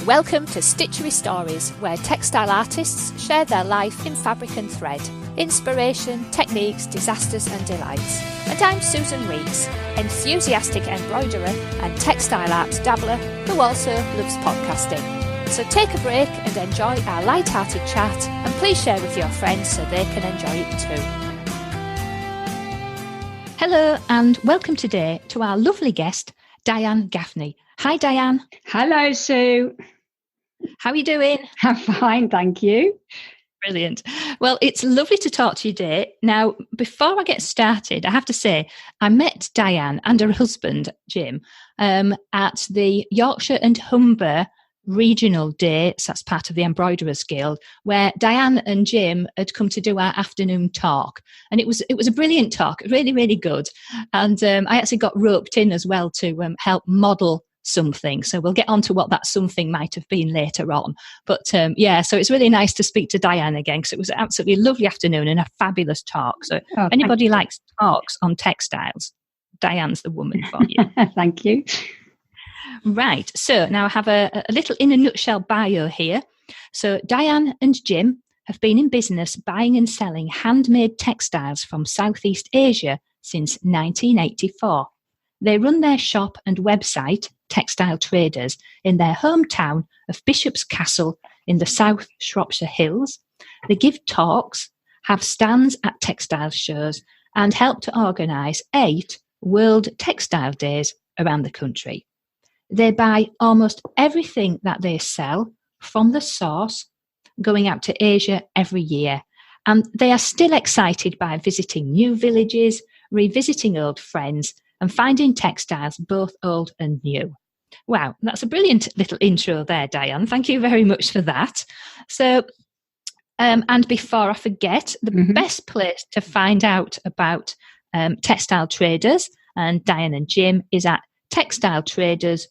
Welcome to Stitchery Stories, where textile artists share their life in fabric and thread, inspiration, techniques, disasters and delights. And I'm Susan Reeks, enthusiastic embroiderer and textile art dabbler who also loves podcasting. So take a break and enjoy our light-hearted chat, and please share with your friends so they can enjoy it too. Hello and welcome today to our lovely guest, Diane Gaffney. Hi, Diane. Hello, Sue. How are you doing? I'm fine, thank you. Brilliant. Well, it's lovely to talk to you today. Now, before I get started, I have to say, I met Diane and her husband, Jim, at the Yorkshire and Humber Regional Day, so that's part of the Embroiderers Guild, where Diane and Jim had come to do our afternoon talk. And it was a brilliant talk, really, really good. And I actually got roped in as well to help model something. So we'll get on to what that something might have been later on. But so it's really nice to speak to Diane again, because it was an absolutely lovely afternoon and a fabulous talk. So if anybody likes talks on textiles, Diane's the woman for you. Thank you. Right. So now I have a little in a nutshell bio here. So Diane and Jim have been in business buying and selling handmade textiles from Southeast Asia since 1984. They run their shop and website, Textile Traders, in their hometown of Bishop's Castle in the South Shropshire Hills. They give talks, have stands at textile shows, and help to organise 8 World Textile Days around the country. They buy almost everything that they sell from the source, going out to Asia every year. And they are still excited by visiting new villages, revisiting old friends, and finding textiles both old and new. Wow, that's a brilliant little intro there, Diane. Thank you very much for that. So, and before I forget, the best place to find out about Textile Traders and Diane and Jim is at textiletraders.co.uk.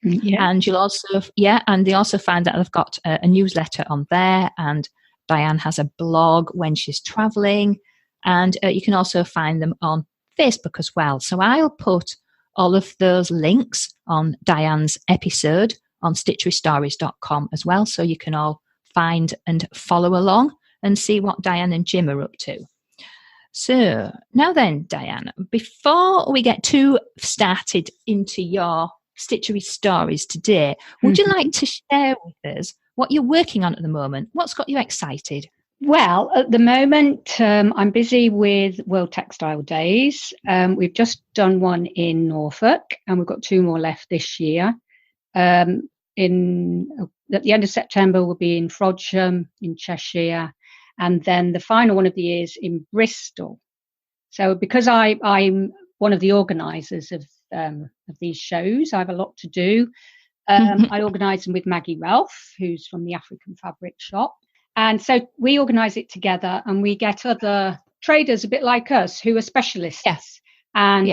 And you'll also, and they also find that they've got a newsletter on there, and Diane has a blog when she's travelling, and you can also find them on Facebook as well. So I'll put all of those links on Diane's episode on stitcherystories.com as well, so you can all find and follow along and see what Diane and Jim are up to. So now then, Diane, before we get too started into your Stitchery Stories today, would you like to share with us what you're working on at the moment? What's got you excited? Well, at the moment, I'm busy with World Textile Days. We've just done one in Norfolk, and we've got 2 more left this year. At the end of September, we'll be in Frodsham in Cheshire, and then the final one of the year is in Bristol. So because I'm one of the organisers of these shows, I have a lot to do. I organise them with Maggie Ralph, who's from the African Fabric Shop. And so we organise it together, and we get other traders a bit like us who are specialists. Yes. And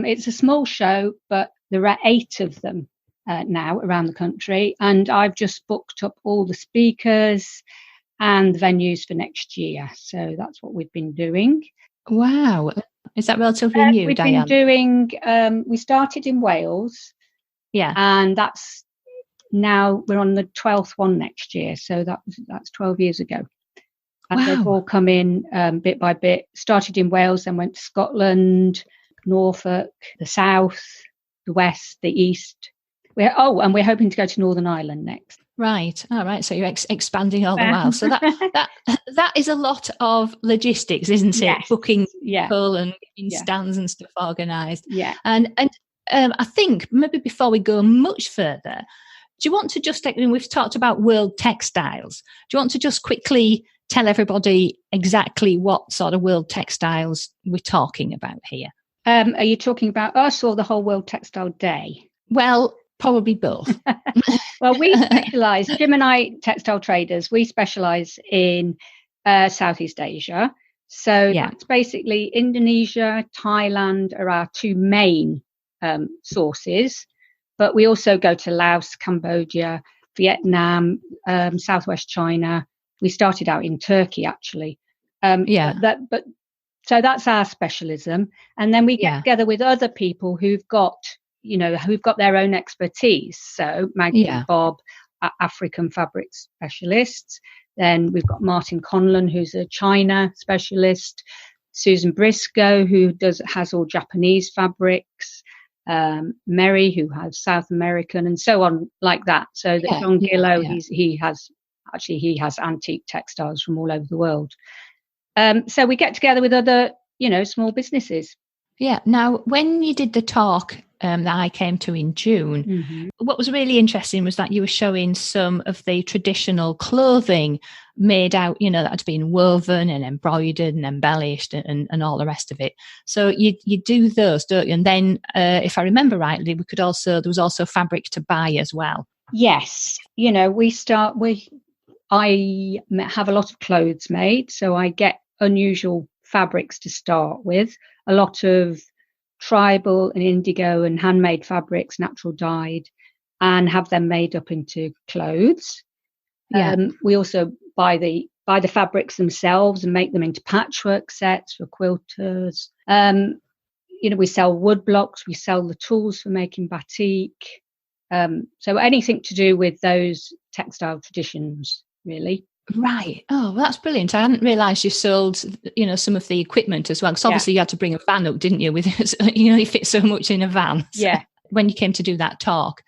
it's a small show, but there are 8 of them now around the country. And I've just booked up all the speakers and the venues for next year. So that's what we've been doing. Wow. Is that relatively new, we've Diane? Been doing, we started in Wales. Yeah. And that's now we're on the 12th one next year. So that's 12 years ago. And they've all come in bit by bit. Started in Wales, then went to Scotland, Norfolk, the South, the West, the East. And we're hoping to go to Northern Ireland next. Right. All right. So you're expanding all the while. So that is a lot of logistics, isn't it? Yes. Booking people and getting stands and stuff organised. Yeah. And I think maybe before we go much further, do you want to just, we've talked about World Textiles. Do you want to just quickly tell everybody exactly what sort of World Textiles we're talking about here? Are you talking about us or the whole World Textile Day? Well, probably both. Well, we specialise, Jim and I, Textile Traders, we specialise in Southeast Asia. So that's basically Indonesia, Thailand are our 2 main sources. But we also go to Laos, Cambodia, Vietnam, Southwest China. We started out in Turkey, actually. So that's our specialism. And then we get together with other people who've got, who've got their own expertise. So Maggie and Bob are African fabric specialists. Then we've got Martin Conlon, who's a China specialist. Susan Briscoe, who has all Japanese fabrics. Mary, who has South American, and so on, like that. So that John Gillow, he has antique textiles from all over the world. So we get together with other, small businesses. Yeah. Now, when you did the talk that I came to in June, what was really interesting was that you were showing some of the traditional clothing made out, that had been woven and embroidered and embellished and all the rest of it. So you do those, don't you? And then, if I remember rightly, there was also fabric to buy as well. Yes. I have a lot of clothes made, so I get unusual fabrics to start with, a lot of tribal and indigo and handmade fabrics, natural dyed, and have them made up into clothes. We also buy the fabrics themselves and make them into patchwork sets for quilters. We sell wood blocks, we sell the tools for making batik. So anything to do with those textile traditions, really. Right. Oh, well, that's brilliant. I hadn't realised you sold, some of the equipment as well. Because obviously you had to bring a van up, didn't you? With you fit so much in a van. So yeah. When you came to do that talk,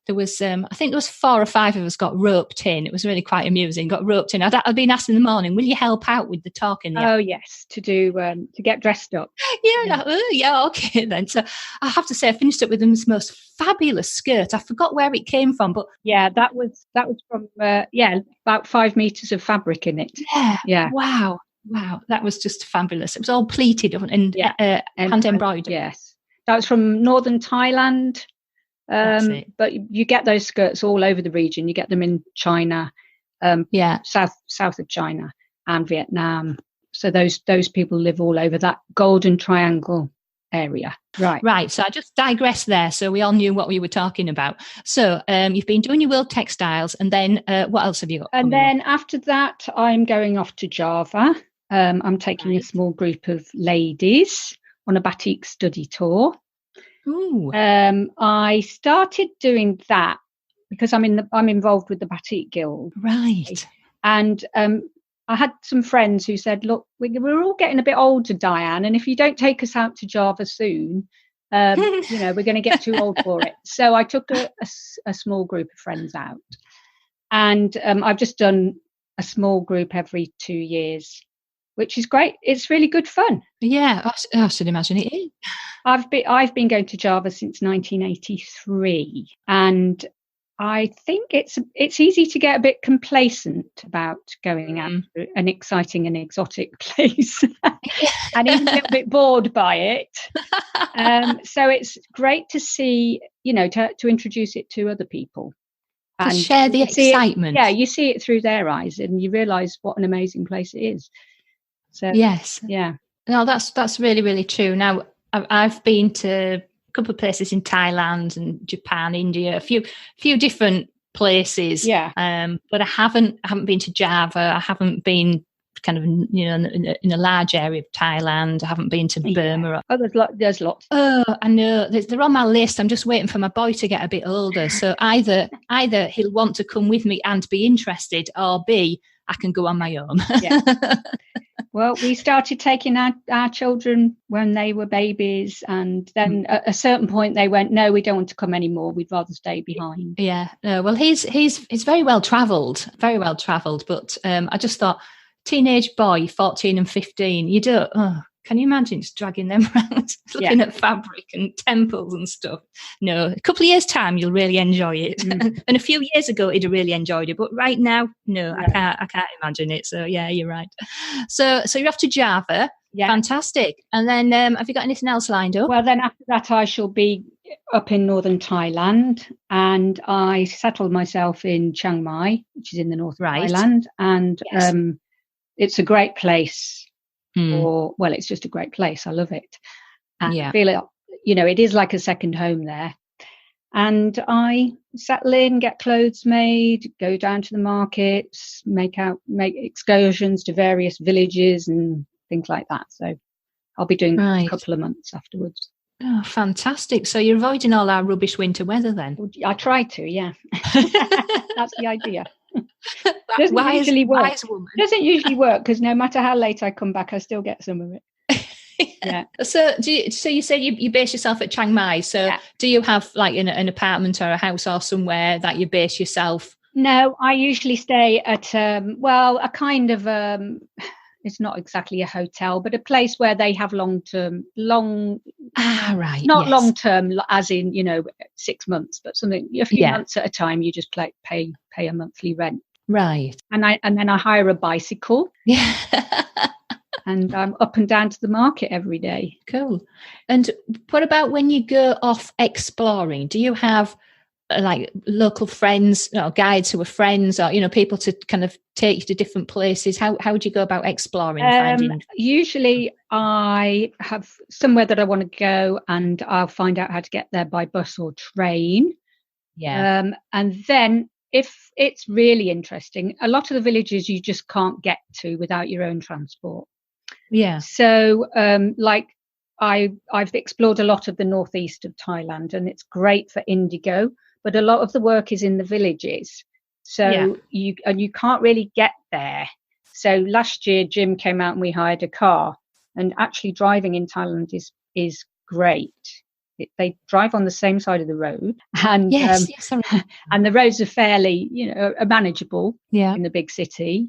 there was, I think there was 4 or 5 of us got roped in. It was really quite amusing. Got roped in. I'd been asked in the morning, will you help out with the talk? Oh yes, to get dressed up. Yeah. Okay then. So I have to say, I finished up with the most fabulous skirt. I forgot where it came from, but that was from about 5 meters of fabric in it. Yeah. Wow, that was just fabulous. It was all pleated and hand embroidered. Yes, that was from northern Thailand. But you get those skirts all over the region. You get them in China, south of China and Vietnam. So those people live all over that Golden Triangle area. Right. So I just digressed there. So we all knew what we were talking about. So you've been doing your World Textiles, and then what else have you got? And then after that, I'm going off to Java. I'm taking a small group of ladies on a batik study tour. Ooh. I started doing that because I'm involved with the Batik Guild. Right. And I had some friends who said, look, we're all getting a bit older, Diane, and if you don't take us out to Java soon, we're going to get too old for it. So I took a small group of friends out. And I've just done a small group every 2 years, which is great. It's really good fun. Yeah, I should imagine it is. I've been going to Java since 1983, and I think it's easy to get a bit complacent about going out to an exciting and exotic place, and even a little bit bored by it. So it's great to see, to introduce it to other people. And share the excitement. You see it through their eyes, and you realise what an amazing place it is. So yes, yeah. No, that's really, really true. Now, I've been to a couple of places in Thailand and Japan, India, a few different places. Yeah. But I haven't been to Java. I haven't been kind of in a large area of Thailand. I haven't been to Burma. Yeah. Oh, there's lots. Oh, I know. They're on my list. I'm just waiting for my boy to get a bit older. So either he'll want to come with me and be interested, or B, I can go on my own. Yeah. Well, we started taking our children when they were babies, and then at a certain point they went, no, we don't want to come anymore. We'd rather stay behind. Yeah. Well, he's very well travelled, but I just thought, teenage boy, 14 and 15, you don't, can you imagine just dragging them around, looking at fabric and temples and stuff? No, a couple of years' time, you'll really enjoy it. And a few years ago, he'd have really enjoyed it. But right now, no, I can't imagine it. So, yeah, you're right. So you're off to Java. Yeah. Fantastic. And then have you got anything else lined up? Well, then after that, I shall be up in northern Thailand. And I settled myself in Chiang Mai, which is in the north of Thailand. And it's a great place. It's just a great place. I love it. And I feel it, it is like a second home there. And I settle in, get clothes made, go down to the markets, make excursions to various villages and things like that. So I'll be doing a couple of months afterwards. Oh, fantastic. So you're avoiding all our rubbish winter weather then? I try to, yeah. That's the idea. Doesn't usually work. Wise woman. Doesn't usually work because no matter how late I come back, I still get some of it. Yeah. So you say you base yourself at Chiang Mai. So do you have like an apartment or a house or somewhere that you base yourself? No, I usually stay at a kind of it's not exactly a hotel, but a place where they have long right. Not long term as in 6 months, but something a few months at a time. You just pay a monthly rent. Right. And then I hire a bicycle. Yeah. And I'm up and down to the market every day. Cool. And what about when you go off exploring? Do you have like local friends, guides who are friends, or people to kind of take you to different places? How would you go about exploring? Usually, I have somewhere that I want to go, and I'll find out how to get there by bus or train. Yeah. And then, if it's really interesting, a lot of the villages you just can't get to without your own transport. Yeah. So, I've explored a lot of the northeast of Thailand, and it's great for indigo. But a lot of the work is in the villages, so you can't really get there. So last year, Jim came out and we hired a car. And actually, driving in Thailand is great. They drive on the same side of the road, and and the roads are fairly manageable in the big city,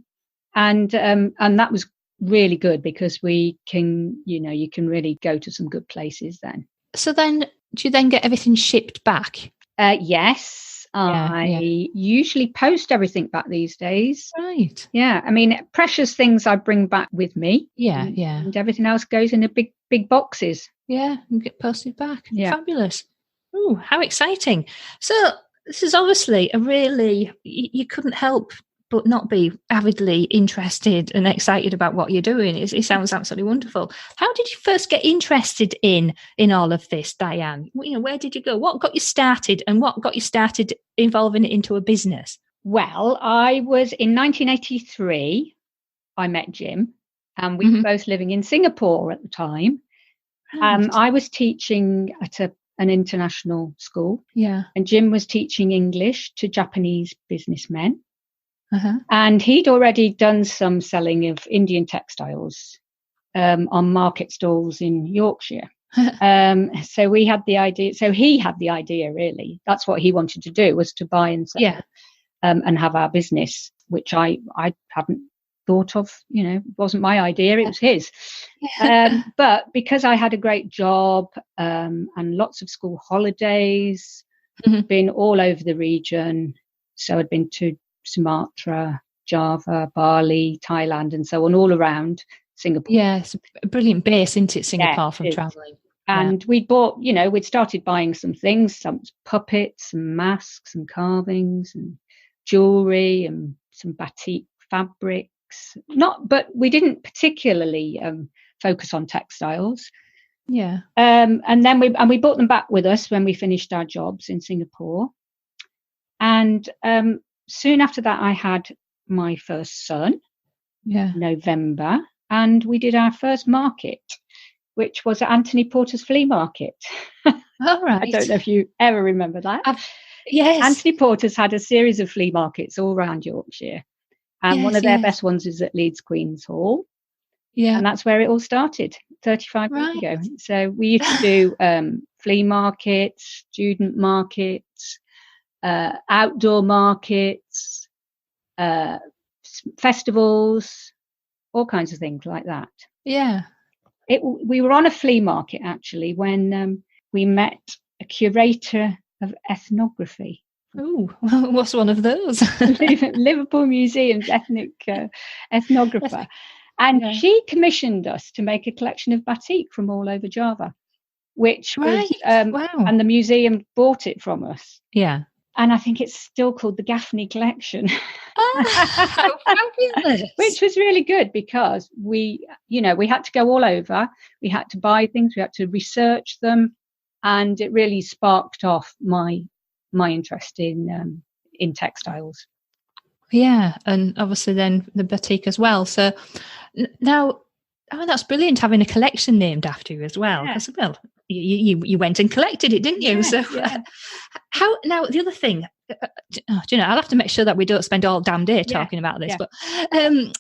and that was really good because we can you can really go to some good places then. So then, do you then get everything shipped back? Yes, I usually post everything back these days. Right. Yeah, I mean, precious things I bring back with me. Yeah, and everything else goes in big boxes. Yeah, and get posted back. Yeah. Fabulous. Oh, how exciting! So this is obviously you couldn't help but not be avidly interested and excited about what you're doing. It sounds absolutely wonderful. How did you first get interested in all of this, Diane? Where did you go? What got you started, and what got you started involving it into a business? Well, I was in 1983. I met Jim, and we were both living in Singapore at the time. Right. I was teaching at an international school. Yeah. And Jim was teaching English to Japanese businessmen. Uh-huh. And he'd already done some selling of Indian textiles on market stalls in Yorkshire. So we had the idea. So he had the idea, really. That's what he wanted to do, was to buy and sell and have our business, which I hadn't thought of. It wasn't my idea. It was his. But because I had a great job and lots of school holidays, been all over the region. So I'd been to Sumatra, Java, Bali, Thailand, and so on, all around Singapore. Yeah, it's a brilliant base, isn't it, Singapore, from travelling? And we'd bought, we'd started buying some things, some puppets, some masks, and carvings, and jewellery, and some batik fabrics. But we didn't particularly focus on textiles. Yeah. And then we brought them back with us when we finished our jobs in Singapore. And soon after that, I had my first son, November, and we did our first market, which was at Anthony Porter's flea market. All right. I don't know if you ever remember that. Yes. Anthony Porter's had a series of flea markets all around Yorkshire. And one of their best ones is at Leeds Queen's Hall. Yeah. And that's where it all started 35 years ago. So we used to do flea markets, student markets, outdoor markets, festivals, all kinds of things like that. Yeah. We were on a flea market actually when we met a curator of ethnography. Oh, what's one of those? Liverpool Museum's ethnic ethnographer. And she commissioned us to make a collection of batik from all over Java, which was, and the museum bought it from us. Yeah. And I think it's still called the Gaffney collection. How fabulous. Which was really good because we had to go all over. We had to buy things, we had to research them, and it really sparked off my interest in textiles. Yeah, and obviously then the batik as well. So now, Oh, that's brilliant, having a collection named after you as well. Yeah. Well, you went and collected it, didn't you? Yeah, So how now? The other thing, I'll have to make sure that we don't spend all damn day talking about this. Yeah. But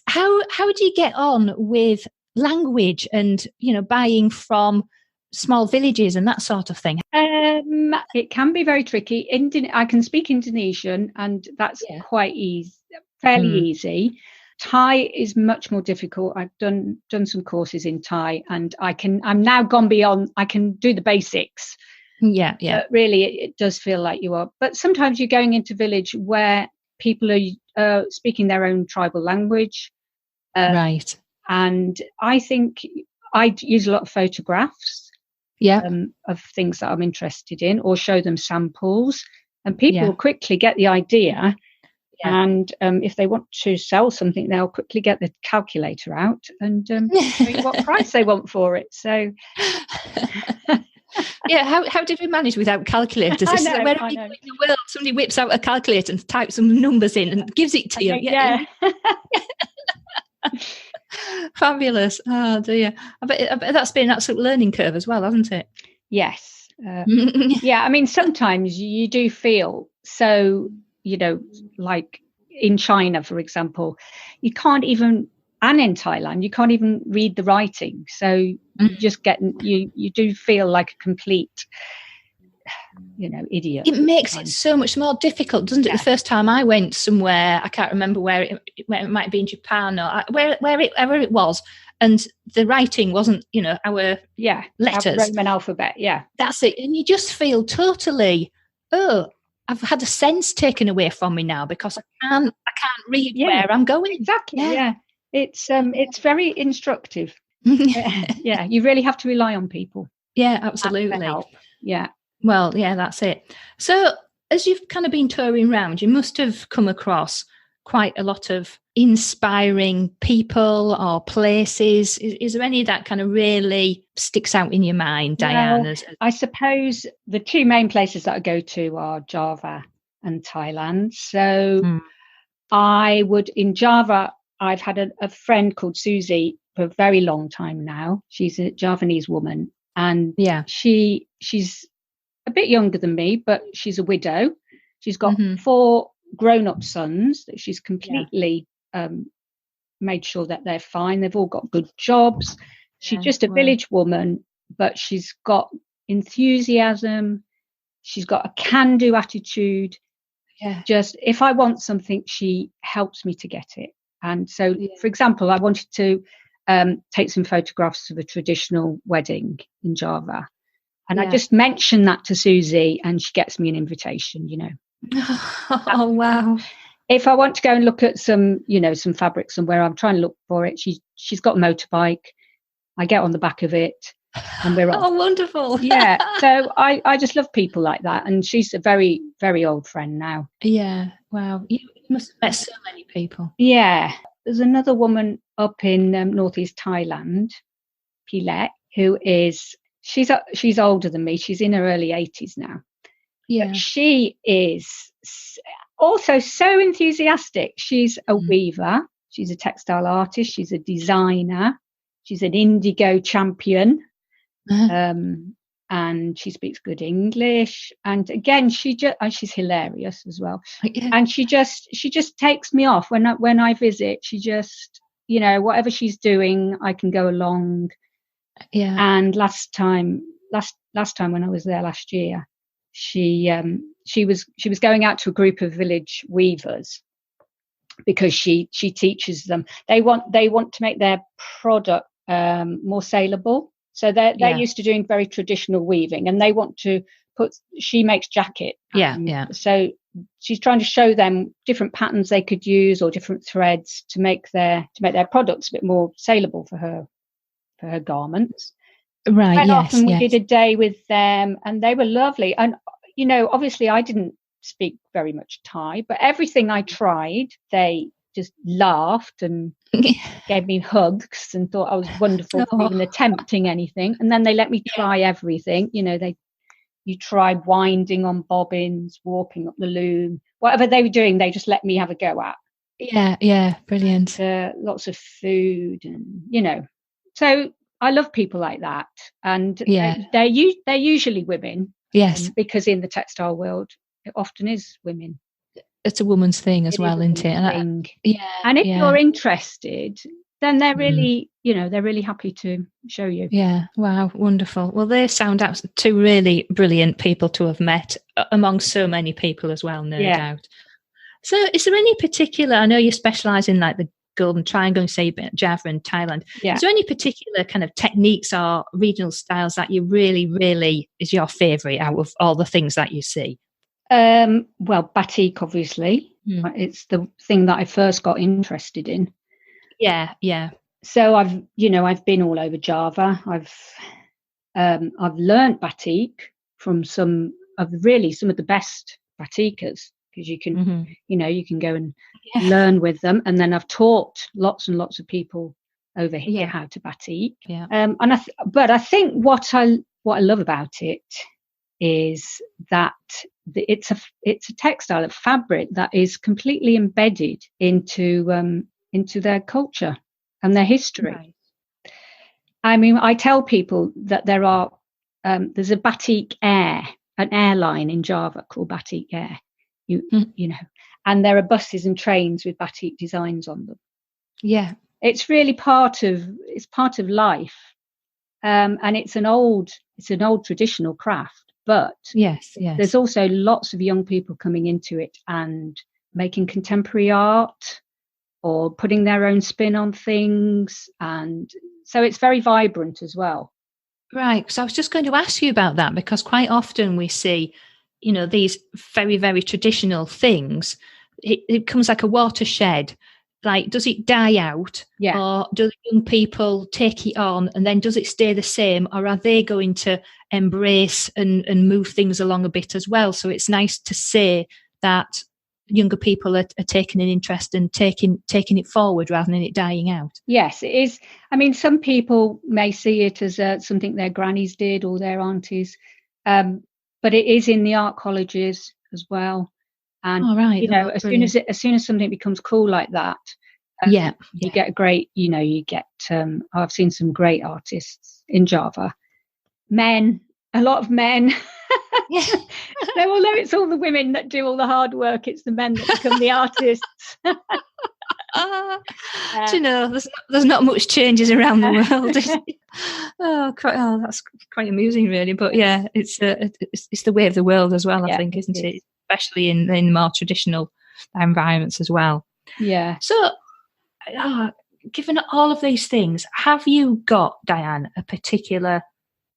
how do you get on with language and buying from small villages and that sort of thing? It can be very tricky. I can speak Indonesian, and that's quite easy, fairly easy. Thai is much more difficult. I've done some courses in Thai, and I'm now gone beyond. I can do the basics. Yeah. But really, it does feel like you are. But sometimes you're going into village where people are speaking their own tribal language. Right. And I think I use a lot of photographs. Of things that I'm interested in, or show them samples, and people will quickly get the idea. And if they want to sell something, they'll quickly get the calculator out and see what price they want for it. So, how did we manage without calculators? I know. In the world, somebody whips out a calculator and types some numbers in and gives it to you. Yeah. Fabulous. Oh dear. I bet that's been an absolute learning curve as well, hasn't it? Yes. I mean, sometimes you do feel so, like in China, for example, you can't even, and in Thailand, you can't even read the writing. So you just you do feel like a complete, idiot. It makes it so much more difficult, doesn't it? The first time I went somewhere, I can't remember where it might be in Japan or wherever it was, and the writing wasn't, our letters, our Roman alphabet. Yeah, that's it. And you just feel totally, I've had a sense taken away from me now because I can't read where I'm going. Exactly. Yeah. It's very instructive. You really have to rely on people. Yeah, absolutely. Yeah. Well, that's it. So as you've kind of been touring around, you must have come across quite a lot of inspiring people or places. Is there any that kind of really sticks out in your mind, Diane? Well, I suppose the two main places that I go to are Java and Thailand. So in Java, I've had a friend called Susie for a very long time now. She's a Javanese woman, and she's a bit younger than me, but she's a widow. She's got 4 grown-up sons that she's completely made sure that they're fine. They've all got good jobs. She's just a village woman, but she's got enthusiasm. She's got a can-do attitude. Just if I want something, she helps me to get it. And so, for example, I wanted to take some photographs of a traditional wedding in Java. And I just mentioned that to Susie, and she gets me an invitation, Oh, wow. If I want to go and look at some fabric somewhere, I'm trying to look for it. She's got a motorbike. I get on the back of it and we're off. Oh, wonderful. Yeah. So I just love people like that. And she's a very, very old friend now. Yeah. Wow. You must have met so many people. Yeah. There's another woman up in northeast Thailand, Pilet, who is, she's older than me. She's in her early 80s now. Yeah. But she is also so enthusiastic. She's a weaver. She's a textile artist. She's a designer. She's an indigo champion. And she speaks good English. And again, she's hilarious as well. Yeah. And she just takes me off when I visit. She just, whatever she's doing, I can go along. Yeah. And last time when I was there last year, she was going out to a group of village weavers because she teaches them. They want to make their product more saleable. So they're used to doing very traditional weaving, and they want to she makes jacket. So she's trying to show them different patterns they could use or different threads to make their products a bit more saleable for her garments. Right. Went off and we did a day with them, and they were lovely. And obviously I didn't speak very much Thai, but everything I tried, they just laughed and gave me hugs and thought I was wonderful for even attempting anything. And then they let me try everything. You try winding on bobbins, warping up the loom, whatever they were doing, they just let me have a go at. Yeah, brilliant. Lots of food and, So I love people like that, and they're usually women. Yes, because in the textile world, it often is women. It's a woman's thing as well, isn't it? And if you're interested, then they're really, they're really happy to show you. Yeah. Wow. Wonderful. Well, they sound out two really brilliant people to have met among so many people as well, no doubt. So is there any particular, I know you specialise in like the Golden Triangle, say Java and Thailand. Yeah. Is there any particular kind of techniques or regional styles that you really, really is your favourite out of all the things that you see? Well, Batik, obviously. It's the thing that I first got interested in. Yeah, yeah. So I've been all over Java. I've learnt Batik from some of the best Batikers, because you can, you can go and learn with them. And then I've taught lots and lots of people over here how to Batik. Yeah. But I think what I love about it is that it's a textile, a fabric that is completely embedded into their culture and their history. Right. I mean, I tell people that there's a Batik Air, an airline in Java called Batik Air. And there are buses and trains with Batik designs on them. Yeah, it's really part of life, and it's an old traditional craft. But yes, there's also lots of young people coming into it and making contemporary art or putting their own spin on things, and so it's very vibrant as well. Right. So I was just going to ask you about that, because quite often we see, these very, very traditional things. It comes like a watershed. Like, does it die out? Yeah. Or do the young people take it on, and then does it stay the same? Or are they going to embrace and move things along a bit as well? So it's nice to say that younger people are taking an interest and taking it forward rather than it dying out. Yes, it is. I mean, some people may see it as something their grannies did or their aunties, but it is in the art colleges as well. And as soon as something becomes cool like that, you get a great. I've seen some great artists in Java. A lot of men. Yeah. So although it's all the women that do all the hard work, it's the men that become the artists. There's not much changes around the world. That's quite amusing, really. But yeah, it's the way of the world as well. I think, isn't it? Especially in more traditional environments as well. Yeah. So, given all of these things, have you got, Diane, a particular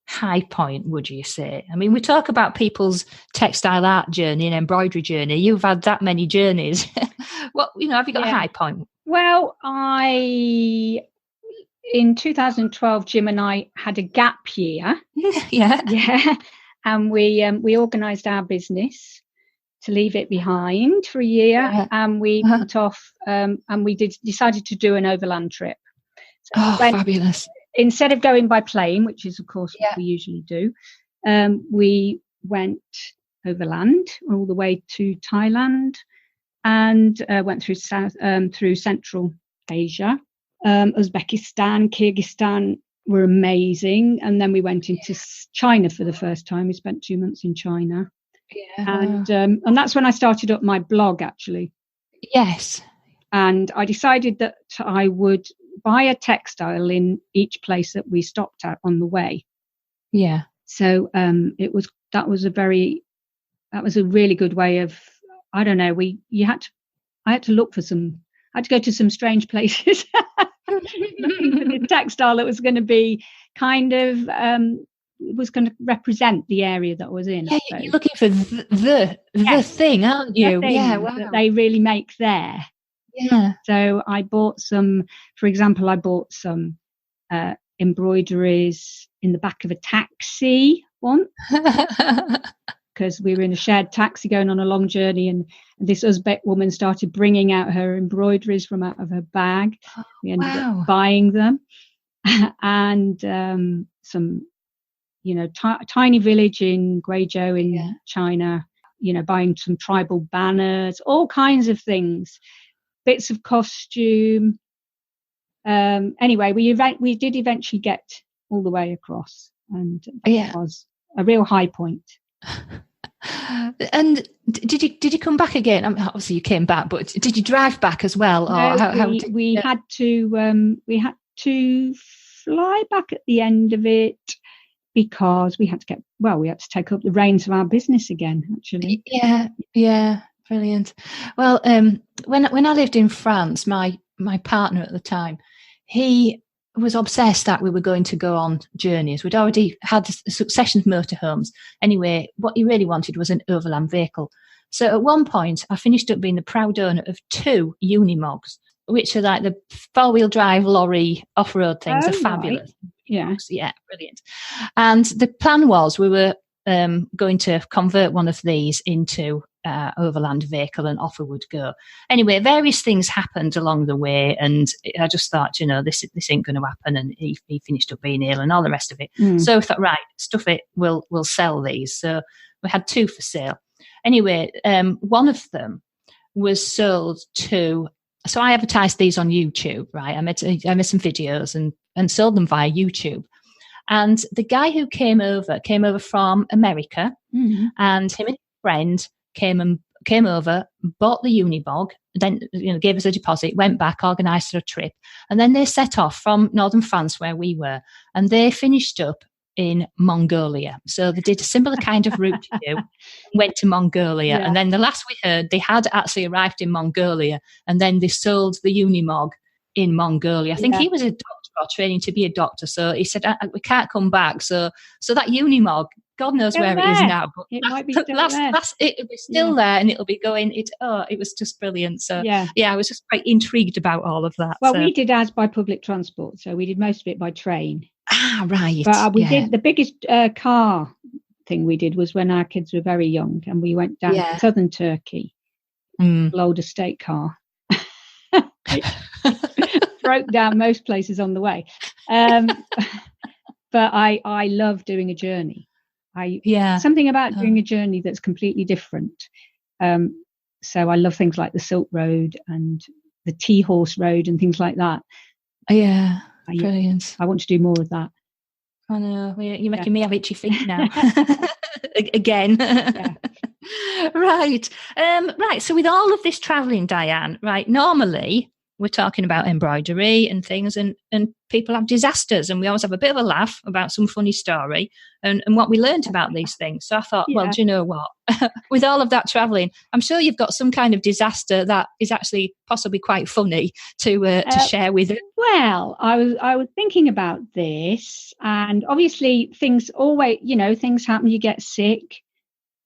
high point, would you say? I mean, we talk about people's textile art journey and embroidery journey. You've had that many journeys. Have you got a high point? Well, in 2012, Jim and I had a gap year. Yeah. And we organised our business to leave it behind for a year, and we went off and we decided to do an overland trip. So fabulous. Instead of going by plane, which is of course what we usually do, we went overland all the way to Thailand, and went through through Central Asia. Uzbekistan, Kyrgyzstan were amazing, and then we went into China for the first time. We spent 2 months in China. Yeah. And that's when I started up my blog, actually. Yes. And I decided that I would buy a textile in each place that we stopped at on the way. Yeah. So that was a really good way of, I don't know, I had to look for I had to go to some strange places looking for the textile that was going to be kind of was going to represent the area that I was in. Yeah, you're looking for the thing, aren't you? Wow. That they really make there. Yeah. So I bought some, for example, embroideries in the back of a taxi once, because we were in a shared taxi going on a long journey, and this Uzbek woman started bringing out her embroideries from out of her bag. We ended up buying them, and some, tiny village in Guizhou in China, buying some tribal banners, all kinds of things. Bits of costume, anyway, we did eventually get all the way across, and that was a real high point. And did you come back again? I mean, obviously you came back, but did you drive back as well? Or no, we had to fly back at the end of it because we had to take up the reins of our business again. Actually, yeah, brilliant. Well, when I lived in France, my partner at the time, he was obsessed that we were going to go on journeys. We'd already had a succession of motorhomes. Anyway, what he really wanted was an overland vehicle. So at one point, I finished up being the proud owner of 2 Unimogs, which are like the 4-wheel drive lorry off-road things. They're fabulous. Right. Yeah, brilliant. And the plan was we were going to convert one of these into overland vehicle, and off we would go. Anyway, various things happened along the way, and I just thought, this ain't going to happen. And he finished up being ill and all the rest of it. So I thought, right, stuff it, we'll sell these. So we had 2 for sale. Anyway, one of them was sold to. So I advertised these on YouTube, right? I made some videos and sold them via YouTube. And the guy who came over from America, and him and his friend came over, bought the Unibog, then gave us a deposit, went back, organised a trip, and then they set off from northern France where we were, and they finished up in Mongolia. So they did a similar kind of route to you, went to Mongolia, and then the last we heard, they had actually arrived in Mongolia, and then they sold the Unimog in Mongolia. I think he was a doctor or training to be a doctor, so he said, we can't come back. So that Unimog, God knows where it is now, but it might be still there. It'll be still there, and it'll be going. It was just brilliant. So I was just quite intrigued about all of that. Well, we did ours by public transport, so we did most of it by train. Ah, right. But we did the biggest car thing we did was when our kids were very young, and we went down to southern Turkey, load a state car. Broke down most places on the way, but I love doing a journey. Something about doing a journey that's completely different. So I love things like the Silk Road and the Tea Horse Road and things like that. Yeah, brilliant. I want to do more of that. I know, you're making me have itchy feet now. Again. Right. So with all of this travelling, Diane, right, normally we're talking about embroidery and things, and people have disasters, and we always have a bit of a laugh about some funny story and what we learned about these things. So I thought, well, do you know what? With all of that travelling, I'm sure you've got some kind of disaster that is actually possibly quite funny to share with us. Well, I was thinking about this, and obviously things always, things happen. You get sick,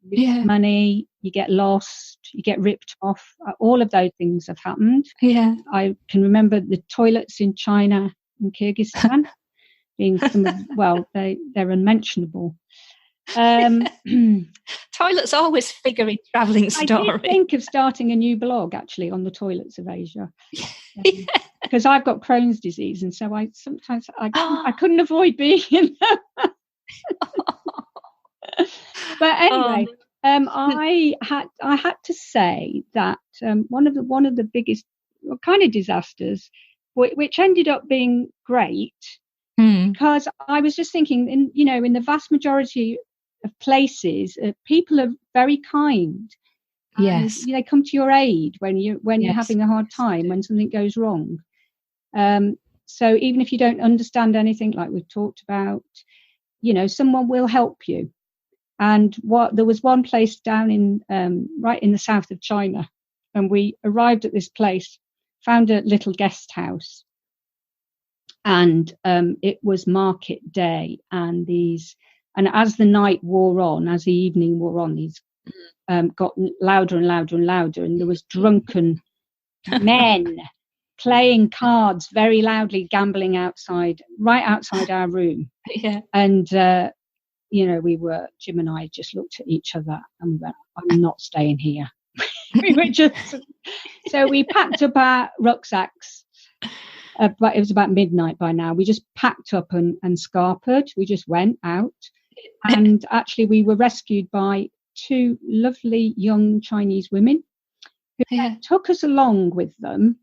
you lose money, you get lost, you get ripped off. All of those things have happened. Yeah, I can remember the toilets in China and Kyrgyzstan being they're unmentionable. Toilets always figure in travelling stories. I did think of starting a new blog actually on the toilets of Asia, because I've got Crohn's disease, and so I couldn't avoid being in them. But anyway, I had to say that one of the biggest kind of disasters, which ended up being great, because I was just thinking, in the vast majority of places, people are very kind. Yes, they come to your aid when you're having a hard time, when something goes wrong. So even if you don't understand anything, like we've talked about, someone will help you. And there was one place down in right in the south of China, and we arrived at this place, found a little guest house, and it was market day, and as the night wore on, as the evening wore on, these got louder and louder and louder, and there was drunken men playing cards very loudly, gambling right outside our room. And Jim and I just looked at each other and we went, I'm not staying here. So we packed up our rucksacks, but it was about midnight by now. We just packed up and scarpered. We just went out, and actually we were rescued by 2 lovely young Chinese women who took us along with them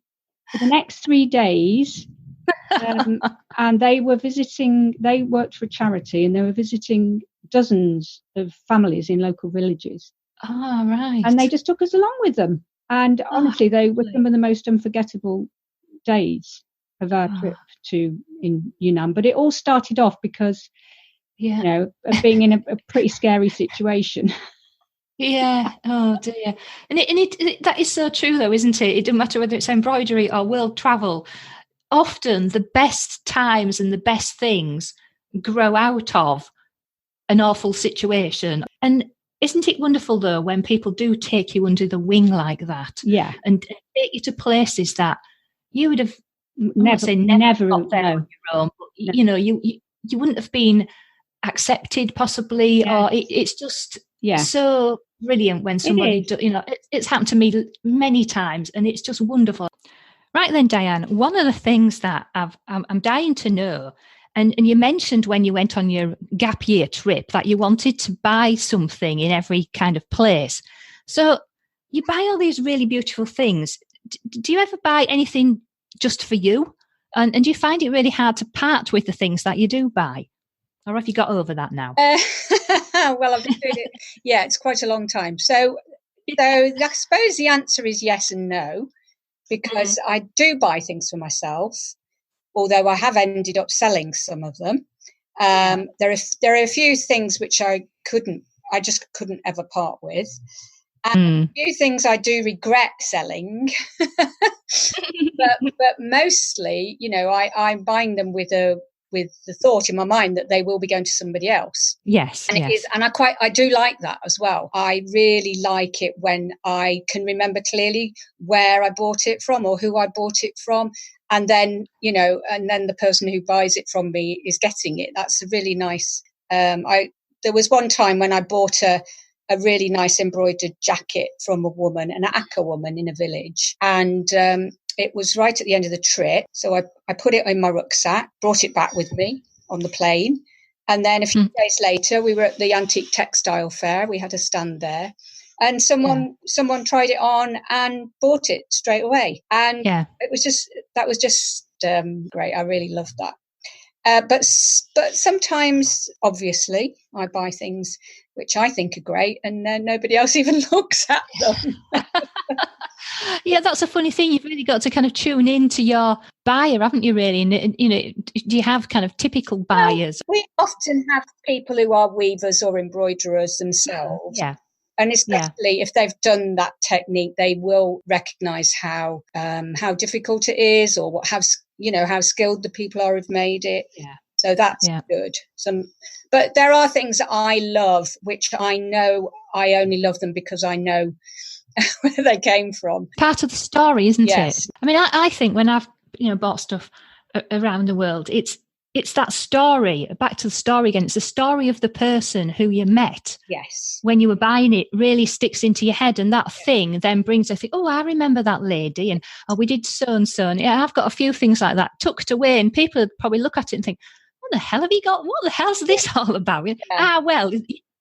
for the next 3 days And they worked for a charity, and they were visiting dozens of families in local villages. Oh, right. And they just took us along with them. And honestly, they were some of the most unforgettable days of our trip in Yunnan. But it all started off because, of being in a pretty scary situation. Yeah. Oh dear. And that is so true, though, isn't it? It doesn't matter whether it's embroidery or world travel. Often the best times and the best things grow out of an awful situation. And isn't it wonderful, though, when people do take you under the wing like that? Yeah. And take you to places that you would have never got there on your own. But, you wouldn't have been accepted, possibly, or it's just so brilliant when somebody it's happened to me many times, and it's just wonderful. Right then, Diane, one of the things that I'm dying to know, and you mentioned when you went on your gap year trip that you wanted to buy something in every kind of place. So you buy all these really beautiful things. Do you ever buy anything just for you? And do you find it really hard to part with the things that you do buy? Or have you got over that now? Well, I've been doing it. Yeah, it's quite a long time. So I suppose the answer is yes and no, because I do buy things for myself, although I have ended up selling some of them. There are a few things which I just couldn't ever part with. And a few things I do regret selling, but mostly, I'm buying them with the thought in my mind that they will be going to somebody else. Yes, and it is, and I do like that as well. I really like it when I can remember clearly where I bought it from or who I bought it from, and then the person who buys it from me is getting it. That's a really nice. There was one time when I bought a really nice embroidered jacket from a woman, an Aka woman in a village. And it was right at the end of the trip. So I put it in my rucksack, brought it back with me on the plane. And then a few days later, we were at the Antique Textile Fair. We had a stand there. And someone tried it on and bought it straight away. And that was just great. I really loved that. But sometimes, obviously, I buy things which I think are great, and nobody else even looks at them. Yeah, that's a funny thing. You've really got to kind of tune into your buyer, haven't you, really? And, do you have kind of typical buyers? Well, we often have people who are weavers or embroiderers themselves. Yeah. And especially if they've done that technique, they will recognise how difficult it is, or how skilled the people are who've made it. Yeah. So that's good. But there are things that I love, which I know I only love them because I know where they came from. Part of the story, isn't it? I mean, I think when I've bought stuff around the world, it's that story. Back to the story again. It's the story of the person who you met. Yes. When you were buying it, really sticks into your head, and that thing then brings a thing. Oh, I remember that lady, and we did so and so. And I've got a few things like that tucked away, and people would probably look at it and think, "What the hell have you got? What the hell's this all about?" Yeah. Well,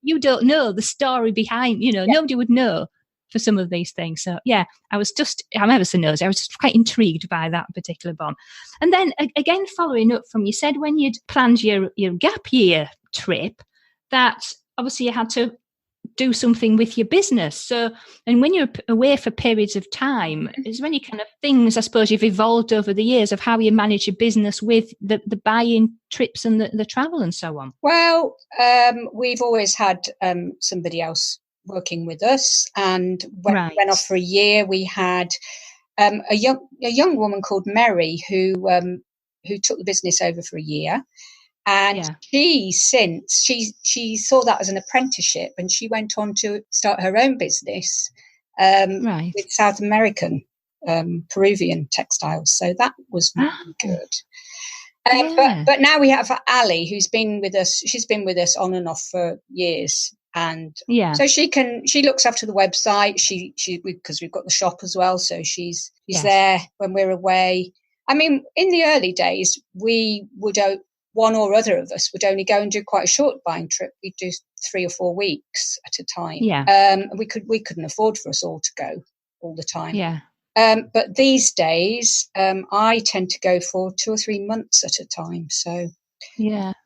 you don't know the story behind. Nobody would know for some of these things. So I'm ever so nosy. I was just quite intrigued by that particular one. And then again, following up from, you said when you'd planned your gap year trip, that obviously you had to do something with your business. So, and when you're away for periods of time, is there any kind of things, I suppose, you've evolved over the years of how you manage your business with the buying trips and the travel and so on? Well, we've always had somebody else working with us, and when we went off for a year, we had a young woman called Mary who took the business over for a year, and she saw that as an apprenticeship, and she went on to start her own business with South American Peruvian textiles. So that was really good. But now we have Ali, who's been with us. She's been with us on and off for years. And so she looks after the website. Because we've got the shop as well. So she's there when we're away. I mean, in the early days, we would, one or other of us would only go and do quite a short buying trip. We'd do 3 or 4 weeks at a time. Yeah. We couldn't afford for us all to go all the time. Yeah. But these days, I tend to go for 2 or 3 months at a time. So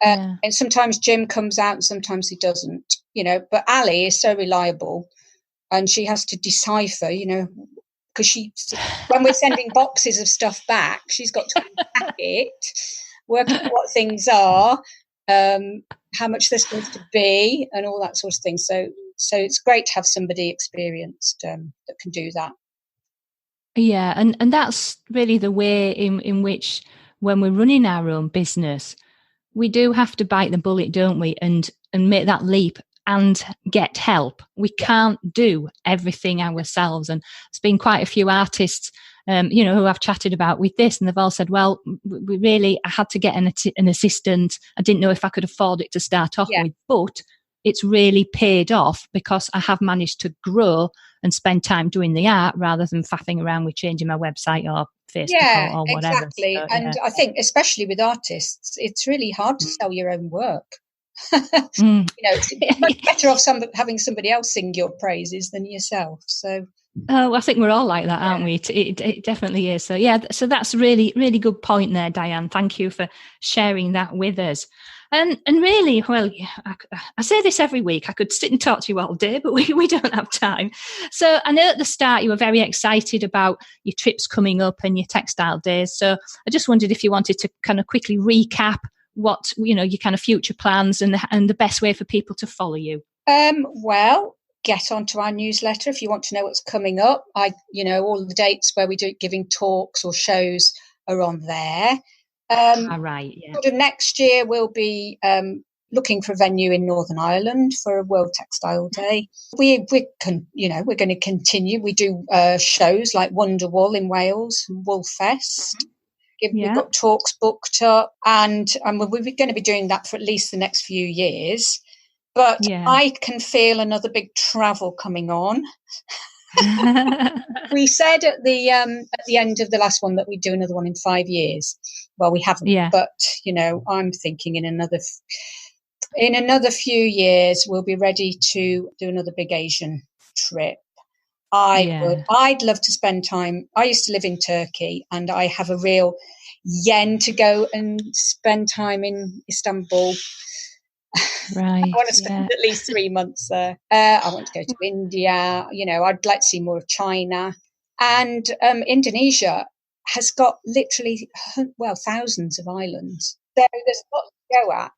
and sometimes Jim comes out and sometimes he doesn't, but Ali is so reliable and she has to decipher, because when we're sending boxes of stuff back, she's got to unpack it, work out what things are, how much they're supposed to be, and all that sort of thing. So it's great to have somebody experienced that can do that. Yeah, and that's really the way in which, when we're running our own business, we do have to bite the bullet, don't we, and make that leap and get help. We can't do everything ourselves. And there's been quite a few artists, who I've chatted about with this, and they've all said, well, I had to get an assistant. I didn't know if I could afford it to start off with, but it's really paid off because I have managed to grow and spend time doing the art rather than faffing around with changing my website or Facebook or whatever. Exactly. So, and I think especially with artists, it's really hard to sell your own work. It's much better off having somebody else sing your praises than yourself. So I think we're all like that, aren't we? It definitely is. So that's a really, really good point there, Diane. Thank you for sharing that with us. And really, well, I say this every week. I could sit and talk to you all day, but we don't have time. So I know at the start you were very excited about your trips coming up and your textile days. So I just wondered if you wanted to kind of quickly recap what, your kind of future plans and the best way for people to follow you. Well, get onto our newsletter if you want to know what's coming up. All the dates where we do giving talks or shows are on there. Right. Yeah. Sort of next year we'll be looking for a venue in Northern Ireland for a World Textile Day. We're going to continue. We do shows like Wonderwool in Wales, Woolfest. We've got talks booked up, and we're going to be doing that for at least the next few years. But I can feel another big travel coming on. We said at the end of the last one that we'd do another one in 5 years. Well, we haven't, but I'm thinking in another few years we'll be ready to do another big Asian trip. I'd love to spend time. I used to live in Turkey, and I have a real yen to go and spend time in Istanbul. Right. I want to spend at least 3 months there. I want to go to India. I'd like to see more of China. And Indonesia has got literally, thousands of islands. There's a lot to go at.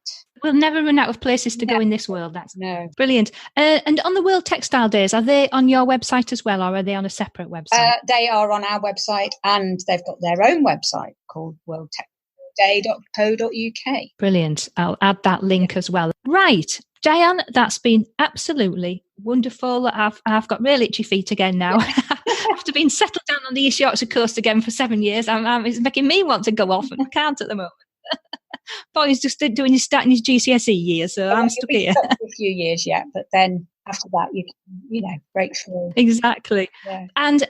We'll never run out of places to go in this world. That's brilliant. And on the World Textile Days, are they on your website as well, or are they on a separate website? They are on our website, and they've got their own website called worldtextileday.co.uk. Brilliant. I'll add that link as well. Right. Diane, that's been absolutely wonderful. I've got real itchy feet again now. After being settled down on the East Yorkshire coast again for 7 years, it's making me want to go off, and I can't at the moment. Boy's just starting his GCSE year, so I'm stuck here. For a few years yet, but then after that you can, break through. Exactly. Yeah. And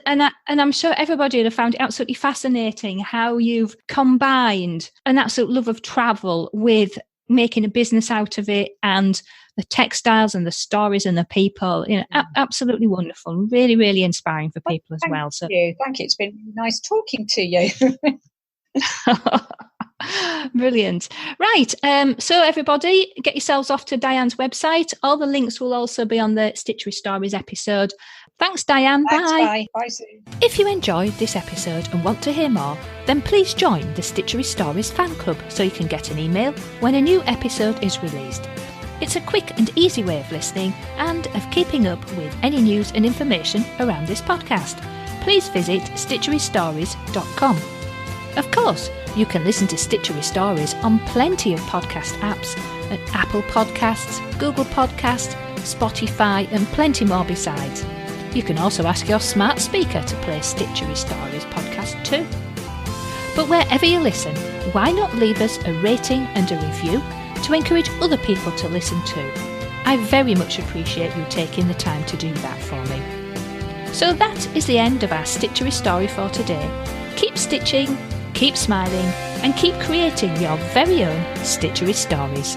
I'm sure everybody would have found it absolutely fascinating how you've combined an absolute love of travel with making a business out of it, and the textiles and the stories and the people. Absolutely wonderful. Really, really inspiring for people as well. Thank you. It's been nice talking to you. Brilliant. Right. So everybody, get yourselves off to Diane's website. All the links will also be on the Stitchery Stories episode. Thanks, Diane. Thanks, bye. Bye, Sue. If you enjoyed this episode and want to hear more, then please join the Stitchery Stories fan club so you can get an email when a new episode is released. It's a quick and easy way of listening and of keeping up with any news and information around this podcast. Please visit stitcherystories.com. Of course, you can listen to Stitchery Stories on plenty of podcast apps at Apple Podcasts, Google Podcasts, Spotify, and plenty more besides. You can also ask your smart speaker to play Stitchery Stories podcast too. But wherever you listen, why not leave us a rating and a review to encourage other people to listen too? I very much appreciate you taking the time to do that for me. So that is the end of our Stitchery story for today. Keep stitching, keep smiling, and keep creating your very own Stitchery Stories.